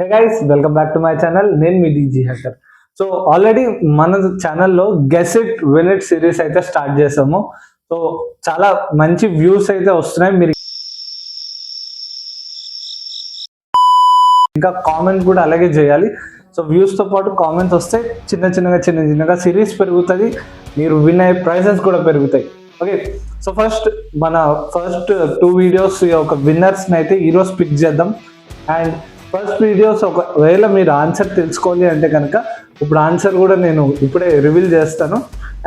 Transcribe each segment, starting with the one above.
Hey guys, welcome back to my channel. నేను మీ DG hacker. So already మన ఛానల్లో guess it win it series అయితే start చేసాము. So చాలా మంచి వ్యూస్ అయితే వస్తున్నాయి. మీరు ఇంకా కామెంట్ కూడా అలాగే చేయాలి. సో వ్యూస్తో పాటు కామెంట్స్ వస్తే చిన్న చిన్నగా సిరీస్ పెరుగుతుంది. మీరు విన్ అయ్యే ప్రైజెస్ కూడా పెరుగుతాయి. ఓకే, సో మన ఫస్ట్ 2 వీడియోస్ యొక్క విన్నర్స్ని అయితే ఈరోజు పిక్ చేద్దాం. అండ్ ఫస్ట్ వీడియోస్ ఒకవేళ మీరు ఆన్సర్ తెలుసుకోవాలి అంటే కనుక ఇప్పుడు ఆన్సర్ కూడా నేను ఇప్పుడే రివీల్ చేస్తాను.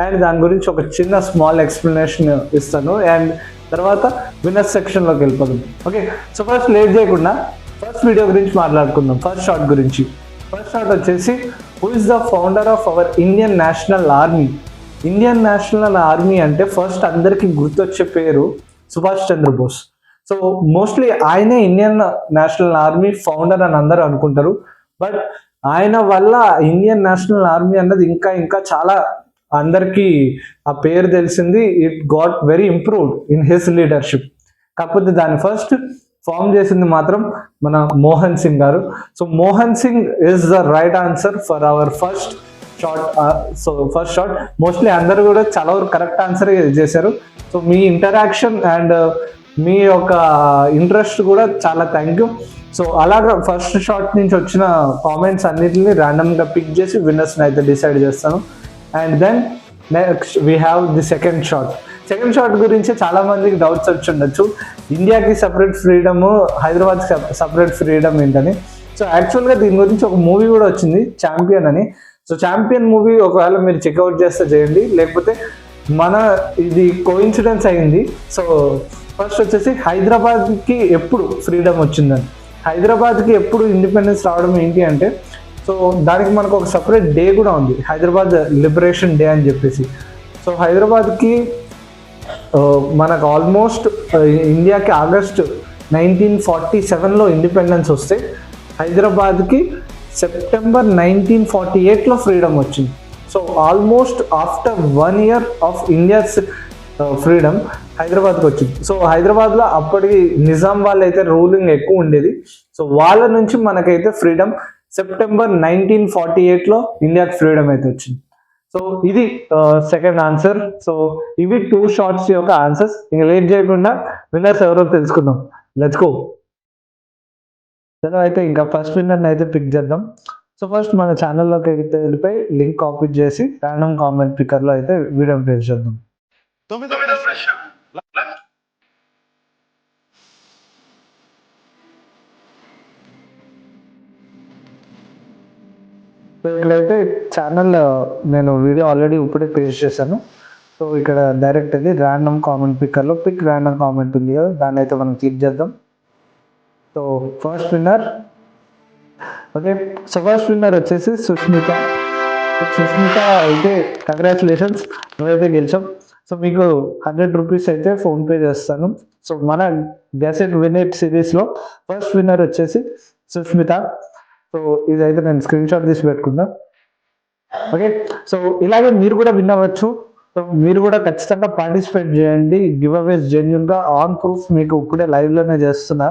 అండ్ దాని గురించి ఒక చిన్న స్మాల్ ఎక్స్ప్లెనేషన్ ఇస్తాను. అండ్ తర్వాత విన్నర్స్ సెక్షన్లోకి వెళ్ళిపోదాం. ఓకే, సో ఫస్ట్ లేట్ చేయకుండా ఫస్ట్ వీడియో గురించి మాట్లాడుకుందాం. ఫస్ట్ షాట్ గురించి. ఫస్ట్ షాట్ వచ్చేసి, who is the founder of our Indian national army? Indian national army అంటే ఫస్ట్ అందరికీ గుర్తొచ్చే పేరు సుభాష్ చంద్రబోస్. సో మోస్ట్లీ ఆయనే ఇండియన్ నేషనల్ ఆర్మీ ఫౌండర్ అని అందరూ అనుకుంటారు. బట్ ఆయన వల్ల ఇండియన్ నేషనల్ ఆర్మీ అన్నది ఇంకా చాలా అందరికీ ఆ పేరు తెలిసింది. It got very improved in his leadership. కాకపోతే దాన్ని ఫస్ట్ ఫామ్ చేసింది మాత్రం మన మోహన్ సింగ్ గారు. So Mohan Singh is the right answer for hour first short. So first short mostly అందరూ కూడా చాలా వరకు కరెక్ట్ ఆన్సర్ చేశారు. సో మీ ఇంటరాక్షన్ అండ్ మీ యొక్క ఇంట్రెస్ట్ కూడా చాలా థ్యాంక్ యూ. సో అలాగా ఫస్ట్ షార్ట్ నుంచి వచ్చిన కామెంట్స్ అన్నిటిని ర్యాండమ్గా పిక్ చేసి విన్నర్స్ని అయితే డిసైడ్ చేస్తాను. And then next we have the second short. Second short గురించి చాలా మందికి డౌట్స్ వచ్చి ఉండొచ్చు. ఇండియాకి separate freedom, Hyderabad separate freedom ఏంటని. సో యాక్చువల్గా దీని గురించి ఒక మూవీ కూడా వచ్చింది, ఛాంపియన్ అని. సో ఛాంపియన్ మూవీ ఒకవేళ మీరు చెక్అవుట్ చేస్తే చేయండి, లేకపోతే ఇది కోఇన్సిడెన్స్ అయింది. సో ఫస్ట్ వచ్చేసి హైదరాబాద్కి ఎప్పుడు ఫ్రీడమ్ వచ్చిందని, హైదరాబాద్కి ఎప్పుడు ఇండిపెండెన్స్ రావడం ఏంటి అంటే, సో దానికి మనకు ఒక సపరేట్ డే కూడా ఉంది, హైదరాబాద్ లిబరేషన్ డే అని చెప్పేసి. సో హైదరాబాద్కి మనకు ఆల్మోస్ట్ ఇండియాకి ఆగస్ట్ 1947లో ఇండిపెండెన్స్ వస్తే హైదరాబాద్కి సెప్టెంబర్ 1948లో ఫ్రీడమ్ వచ్చింది. So almost after 1 year of India's freedom హైదరాబాద్కి వచ్చింది. సో హైదరాబాద్లో అప్పటికి నిజాం వాళ్ళు అయితే రూలింగ్ ఎక్కువ ఉండేది. సో వాళ్ళ నుంచి మనకైతే ఫ్రీడమ్ సెప్టెంబర్ 1948లో ఇండియాకి ఫ్రీడమ్ అయితే వచ్చింది. సో ఇది సెకండ్ ఆన్సర్. సో ఇవి 2 షార్ట్స్ యొక్క ఆన్సర్స్. ఇంకా లేట్ చేయకుండా విన్నర్స్ ఎవరో తెలుసుకుందాం. Let's go. చలో అయితే ఇంకా ఫస్ట్ విన్నర్ని అయితే పిక్ చేద్దాం. సో ఫస్ట్ మన ఛానల్లోకి అయితే వెళ్ళిపోయి లింక్ కాపీ చేసి ర్యాండమ్ కామెంట్ పికర్లో అయితే వీడియో ప్లేస్ చేద్దాం. ఇక్కడైతే ఛానల్ నేను వీడియో ఆల్రెడీ ఇప్పుడే పేస్ట్ చేశాను. సో ఇక్కడ డైరెక్ట్ అది ర్యాండమ్ కామెంట్ పిక్కర్లో పిక్ ర్యాండమ్ కామెంట్ ఉంది కదా, దాన్ని అయితే మనం క్లిక్ చేద్దాం. So first winner. Okay, so first winner వచ్చేసి సుష్మిత అయితే కంగ్రాచులేషన్స్, నువ్వైతే గెలిచాం. సో మీకు 100 రూపీస్ అయితే ఫోన్పే చేస్తాను. సో మన గెస్ ఇట్ విన్ ఇట్ సిరీస్లో ఫస్ట్ విన్నర్ వచ్చేసి సుష్మిత. సో ఇదైతే నేను స్క్రీన్ షాట్ తీసి పెట్టుకున్నా. ఓకే, సో ఇలాగే మీరు కూడా విన్ అవ్వచ్చు. సో మీరు కూడా ఖచ్చితంగా పార్టిసిపేట్ చేయండి. గివ్ అవేస్ జెన్యున్గా ఆన్ ప్రూఫ్ మీకు ఇప్పుడే లైవ్లోనే చేస్తున్నా.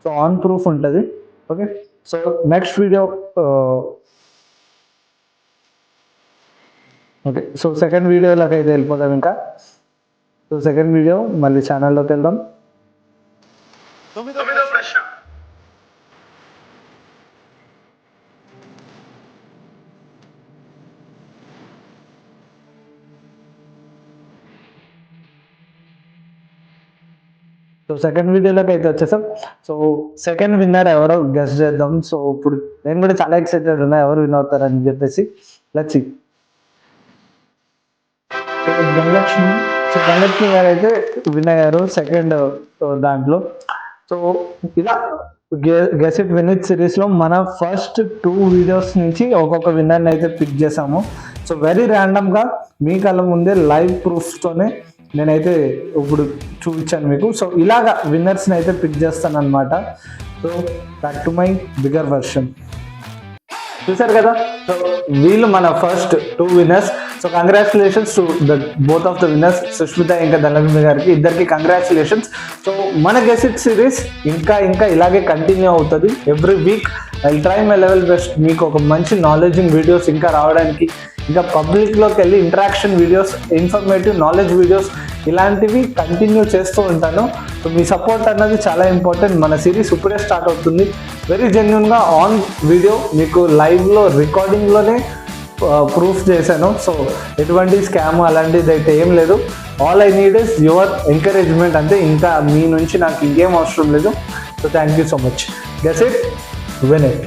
సో ఆన్ ప్రూఫ్ ఉంటుంది. Okay, so next video. Okay, so second వీడియోలోకి అయితే వెళ్ళిపోతాం. ఇంకా సో సెకండ్ వీడియో మళ్ళీ ఛానల్లోకి వెళ్దాం. సో సెకండ్ వీడియోలోకి అయితే వచ్చేసాం. సో సెకండ్ విన్నర్ ఎవరో గెస్ చేద్దాం. సో ఇప్పుడు నేను కూడా చాలా ఎక్సైటెడ్ ఉన్నా ఎవరు విన్ అవుతారని చెప్పేసి. Let's see. ధనలక్ష్మి గారు అయితే విన్ అయ్యారు సెకండ్ దాంట్లో. సో ఇలా గెస్ ఇట్ విన్ ఇట్ సిరీస్లో మన ఫస్ట్ 2 వీడియోస్ నుంచి ఒక్కొక్క విన్నర్ని అయితే పిక్ చేసాము. సో వెరీ ర్యాండమ్గా మీ కళ్ళ ముందే లైవ్ ప్రూఫ్తోనే నేనైతే ఇప్పుడు చూపించాను మీకు. సో ఇలాగా విన్నర్స్ని అయితే పిక్ చేస్తాను అనమాట. So back to my bigger version. చూసారు కదా, సో వీళ్ళు మన first 2 winners. So congratulations to the both of the winners, Sushmita ఇంకా ధనలక్ష్మి గారికి, ఇద్దరికి కంగ్రాచులేషన్స్. సో మన గెసిట్ సిరీస్ ఇంకా ఇలాగే కంటిన్యూ అవుతుంది. Every week I try my level best మీకు ఒక మంచి నాలెడ్జింగ్ వీడియోస్ ఇంకా రావడానికి, ఇంకా పబ్లిక్లోకి వెళ్ళి interaction videos, informative knowledge videos ఇలాంటివి కంటిన్యూ చేస్తూ ఉంటాను. సో మీ సపోర్ట్ అన్నది చాలా ఇంపార్టెంట్. మన సిరీస్ ఇప్పుడే స్టార్ట్ అవుతుంది. వెరీ జెన్యున్గా ఆన్ వీడియో మీకు లైవ్లో రికార్డింగ్లోనే ప్రూఫ్ చేశాను. సో ఎటువంటి స్కామ్ అలాంటిది అయితే ఏం లేదు. All I need is your encouragement అంతే. ఇంకా మీ నుంచి నాకు ఇంకేం అవసరం లేదు. So thank you so much. Guess it, win it.